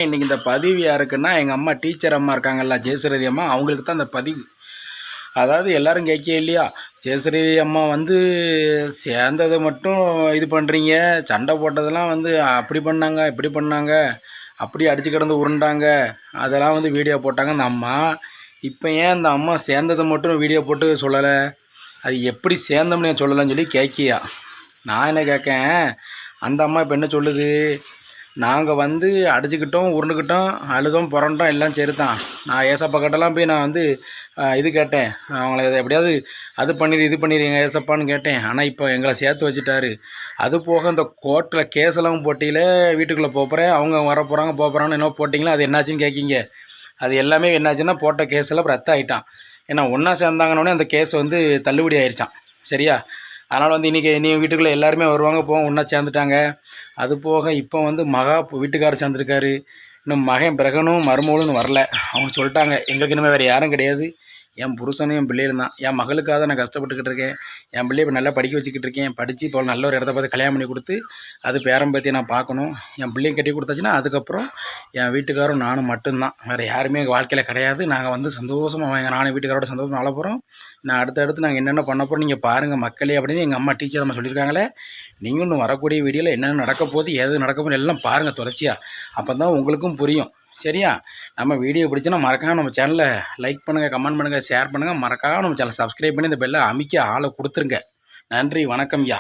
இன்றைக்கி இந்த பதிவு யாருக்குன்னா எங்கள் அம்மா டீச்சர் அம்மா இருக்காங்கல்ல ஜெயசுரதி அம்மா, அவங்களுக்கு தான் அந்த பதிவு. அதாவது எல்லோரும் கேட்க இல்லையா, ஜெயசுரதி அம்மா வந்து சேர்ந்ததை மட்டும் இது பண்ணுறீங்க, சண்டை போட்டதெல்லாம் வந்து அப்படி பண்ணாங்க இப்படி பண்ணாங்க, அப்படி அடித்து கிடந்து உருண்டாங்க, அதெல்லாம் வந்து வீடியோ போட்டாங்க அந்த அம்மா. இப்போ ஏன் அந்த அம்மா சேர்ந்ததை மட்டும் வீடியோ போட்டு சொல்லலை, அது எப்படி சேர்ந்தோம்னு சொல்லலைன்னு சொல்லி கேட்கியா. நான் என்ன கேட்கேன், அந்த அம்மா இப்போ என்ன சொல்லுது, நாங்கள் வந்து அடிச்சுக்கிட்டோம் உருண்டுக்கிட்டோம் அழுதோம் புரண்டோம் எல்லாம் சரி தான். நான் ஏசப்பா கிட்டலாம் போய் நான் வந்து இது கேட்டேன், அவங்கள எப்படியாவது அது பண்ணிடு இது பண்ணிடுங்க ஏசப்பான்னு கேட்டேன். ஆனால் இப்போ எங்களை சேர்த்து வச்சுட்டாரு. அது போக இந்த கோர்ட்டில் கேஸெல்லாம் போட்டியில் வீட்டுக்குள்ளே போகிறேன், அவங்க வர போகிறாங்க போகிறான்னு என்ன போட்டிங்களா, அது என்னாச்சுன்னு கேட்கிங்க. அது எல்லாமே என்னாச்சுன்னா போட்ட கேஸெல்லாம் ரத்து ஆகிட்டான். ஏன்னா ஒன்றா சேர்ந்தாங்கன்னொடனே அந்த கேஸ் வந்து தள்ளுபடி ஆயிடுச்சான். சரியா, அதனால் வந்து இன்றைக்கி வீட்டுக்குள்ளே எல்லாருமே வருவாங்க போவோம், ஒன்றா சேர்ந்துட்டாங்க. அது போக இப்போ வந்து மகா வீட்டுக்காரர் சேர்ந்துருக்காரு. இன்னும் மகன் பிரகனும் மருமகளும் வரல. அவங்க சொல்லிட்டாங்க, எங்களுக்கு இனிமேல் வேறு யாரும் கிடையாது, என் புருஷனும் என் பிள்ளைகளும் தான். என் மகளுக்காக தான் நான் கஷ்டப்பட்டுக்கிட்டு இருக்கேன். என் பிள்ளைய இப்போ நல்லா படிக்க வச்சுக்கிட்டு இருக்கேன். படித்து இப்போ நல்ல ஒரு இடத்த பார்த்து கல்யாணம் பண்ணி கொடுத்து அது பேரம் பற்றி நான் பார்க்கணும். என் பிள்ளையும் கட்டி கொடுத்தாச்சுன்னா அதுக்கப்புறம் என் வீட்டுக்காரும் நானும் மட்டும்தான், வேறு யாருமே எங்கள் வாழ்க்கையில் கிடையாது. நாங்கள் வந்து சந்தோஷமாக நானும் வீட்டுக்காரோட சந்தோஷமாக வாழ போகிறோம். நான் அடுத்தடுத்து நாங்கள் என்னென்ன பண்ண போகிறோம் நீங்கள் பாருங்கள் மக்களே அப்படின்னு எங்கள் அம்மா டீச்சர் நம்ம சொல்லியிருக்காங்களே. நீங்கள் இன்னும் வரக்கூடிய வீடியோவில் என்னென்ன நடக்க போகுது எது நடக்க போகுது எல்லாம் பாருங்கள் தொடர்ச்சியாக. அப்போ தான் உங்களுக்கும் புரியும். சரியா, நம்ம வீடியோ பிடிச்சுன்னா மறக்காம நம்ம சேனலை லைக் பண்ணுங்கள், கமெண்ட் பண்ணுங்கள், ஷேர் பண்ணுங்கள். மறக்காம நம்ம சேனலை சப்ஸ்கிரைப் பண்ணி இந்த பெல்லை அமைக்க ஆளை கொடுத்துருங்க. நன்றி, வணக்கம் யா.